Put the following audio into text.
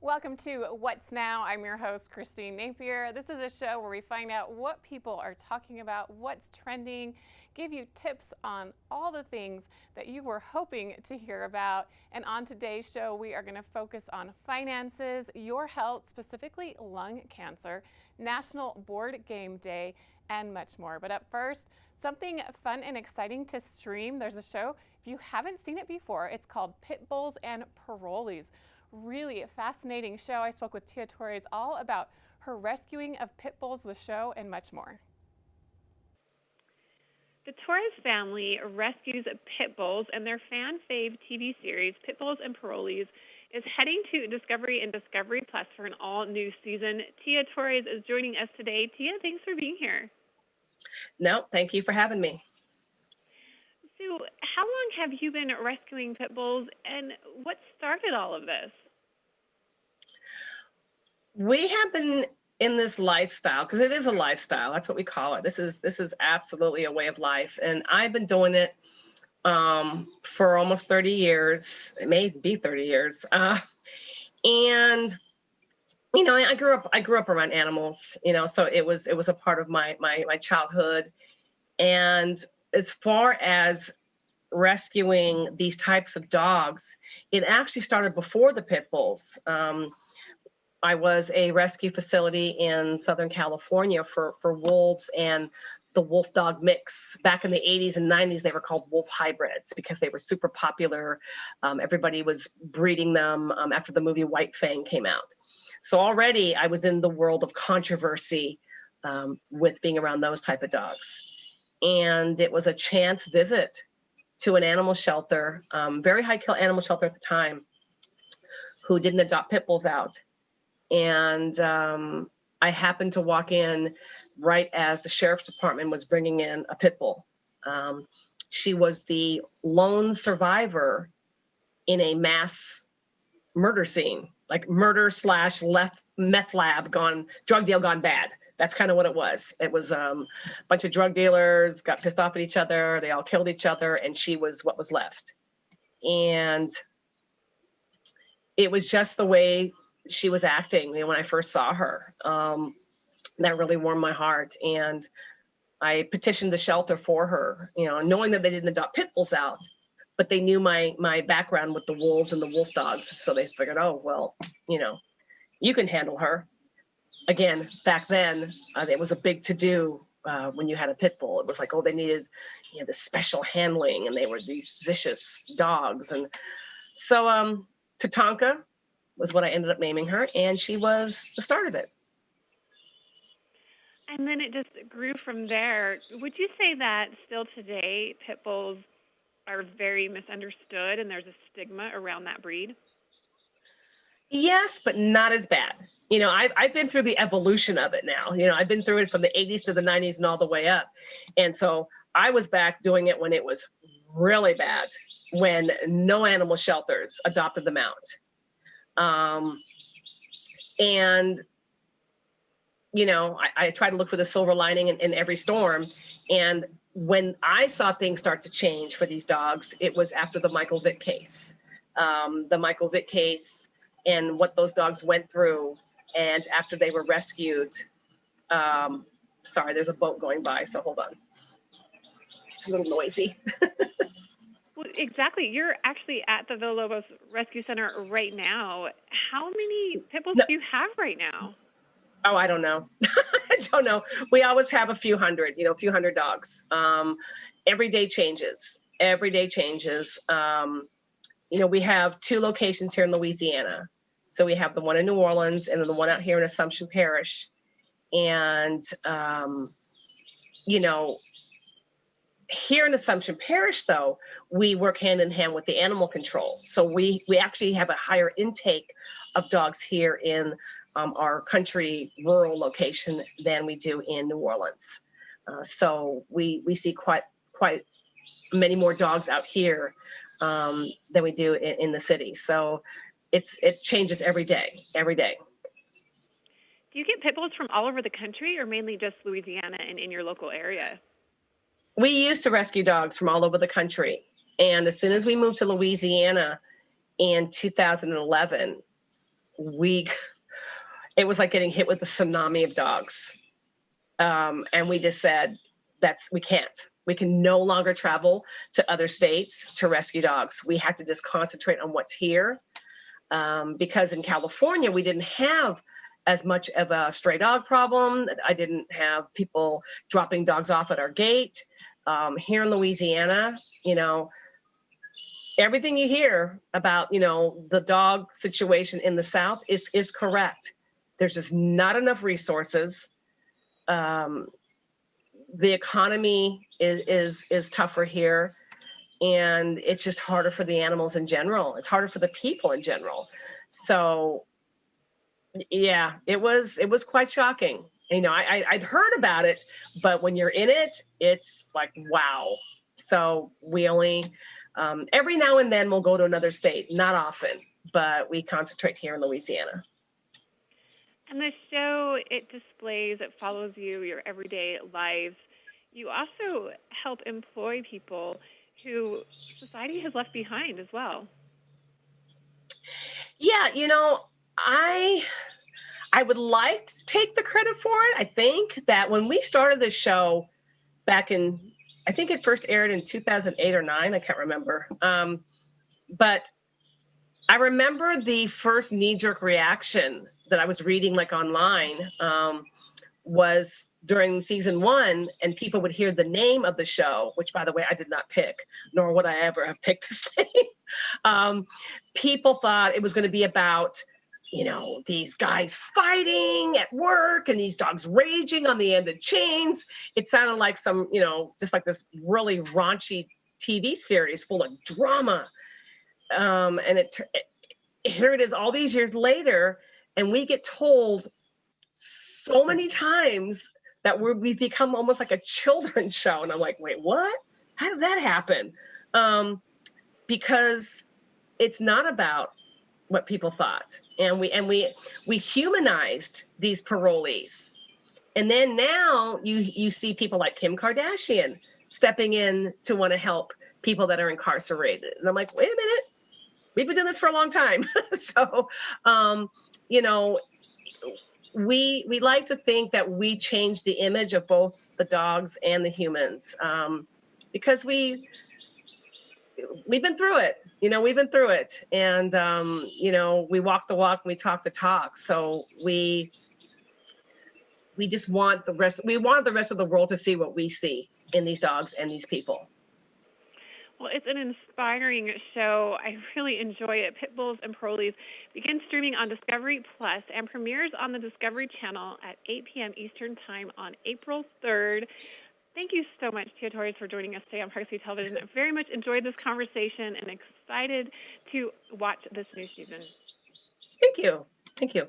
Welcome to What's Now. I'm your host, Christine Napier. This is a show where we find out what people are talking about, what's trending, give you tips on all the things that you were hoping to hear about. And on today's show, we are going to focus on finances, your health, specifically lung cancer, National Board Game Day, and much more. But up first, something fun and exciting to stream. There's a show, if you haven't seen it before, it's called Pit Bulls and Parolees. Really fascinating show. I spoke with Tia Torres all about her rescuing of pit bulls, the show, and much more. The Torres family rescues pit bulls, and their fan fave TV series, Pit Bulls and Parolees, is heading to Discovery and Discovery Plus for an all-new season. Tia Torres is joining us today. Tia, thanks for being here. No, thank you for having me. So, how long have you been rescuing pit bulls, and what started all of this? We have been in this lifestyle, because it is a lifestyle. That's what we call it. This is absolutely a way of life. And I've been doing it for almost 30 years. It may be 30 years. And you know, I grew up around animals, you know, so it was a part of my childhood. And as far as rescuing these types of dogs, it actually started before the pit bulls. I was a rescue facility in Southern California for wolves and the wolf dog mix. Back in the 80s and 90s, they were called wolf hybrids because they were super popular. Everybody was breeding them after the movie White Fang came out. So already I was in the world of controversy with being around those type of dogs. And it was a chance visit to an animal shelter, very high kill animal shelter at the time, who didn't adopt pit bulls out. And I happened to walk in right as the sheriff's department was bringing in a pit bull. She was the lone survivor in a mass murder scene, like murder / meth lab drug deal gone bad. That's kind of what it was. It was a bunch of drug dealers got pissed off at each other. They all killed each other, and she was what was left. And it was just the way she was acting, you know, when I first saw her. That really warmed my heart. And I petitioned the shelter for her, you know, knowing that they didn't adopt pit bulls out, but they knew my background with the wolves and the wolf dogs. So they figured, oh, well, you know, you can handle her. Again, back then, it was a big to-do when you had a pit bull. It was like, oh, they needed, you know, this special handling, and they were these vicious dogs. And so Tatanka was what I ended up naming her, and she was the start of it. And then it just grew from there. Would you say that still today pit bulls are very misunderstood and there's a stigma around that breed? Yes, but not as bad. You know, I've been through the evolution of it now. You know, I've been through it from the 80s to the 90s and all the way up. And so I was back doing it when it was really bad, when no animal shelters adopted them out. And, you know, I try to look for the silver lining in every storm. And when I saw things start to change for these dogs, it was after the Michael Vick case. The Michael Vick case and what those dogs went through. And after they were rescued, sorry, there's a boat going by, so hold on. It's a little noisy. Well, exactly. You're actually at the Villalobos Rescue Center right now. How many pit bulls do you have right now? Oh, I don't know. I don't know. We always have a few hundred dogs. Every day changes. Every day changes. You know, we have 2 locations here in Louisiana. So we have the one in New Orleans and then the one out here in Assumption Parish. And, you know, here in Assumption Parish, though, we work hand in hand with the animal control. So we actually have a higher intake of dogs here in our country rural location than we do in New Orleans. So we see quite many more dogs out here than we do in the city. So it changes every day. Do you get pit bulls from all over the country or mainly just Louisiana and in your local area? We used to rescue dogs from all over the country. And as soon as we moved to Louisiana in 2011, we it was like getting hit with a tsunami of dogs. And we just said, we can't. We can no longer travel to other states to rescue dogs. We have to just concentrate on what's here. Because in California, we didn't have as much of a stray dog problem. I didn't have people dropping dogs off at our gate. Here in Louisiana, everything you hear about, the dog situation in the South is correct. There's just not enough resources. The economy is tougher here, and it's just harder for the animals in general. It's harder for the people in general. So yeah, it was quite shocking. I'd heard about it, but when you're in it, it's like, wow. So we only, every now and then we'll go to another state, not often, but we concentrate here in Louisiana. And the show, it follows your everyday lives. You also help employ people who society has left behind as well. Yeah, I would like to take the credit for it. I think that when we started this show back in, I think it first aired in 2008 or 9, I can't remember. But I remember the first knee-jerk reaction that I was reading online was during season 1, and people would hear the name of the show, which, by the way, I did not pick, nor would I ever have picked this name. People thought it was going to be about, these guys fighting at work and these dogs raging on the end of chains. It sounded like some, just like this really raunchy TV series full of drama. And here it is all these years later, and we get told so many times that we've become almost like a children's show. And I'm like, wait, what? How did that happen? Because it's not about what people thought. And we humanized these parolees. And then now you see people like Kim Kardashian stepping in to want to help people that are incarcerated. And I'm like, wait a minute, we've been doing this for a long time. So, we like to think that we change the image of both the dogs and the humans, because we've been through it. We've been through it, and we walk the walk and we talk the talk. So we just want the rest. We want the rest of the world to see what we see in these dogs and these people. Well, it's an inspiring show. I really enjoy it. Pitbulls and Parolees begins streaming on Discovery Plus and premieres on the Discovery Channel at 8 p.m. Eastern Time on April 3rd. Thank you so much, Tia Torres, for joining us today on Park City Television. I very much enjoyed this conversation and excited to watch this new season. Thank you. Thank you.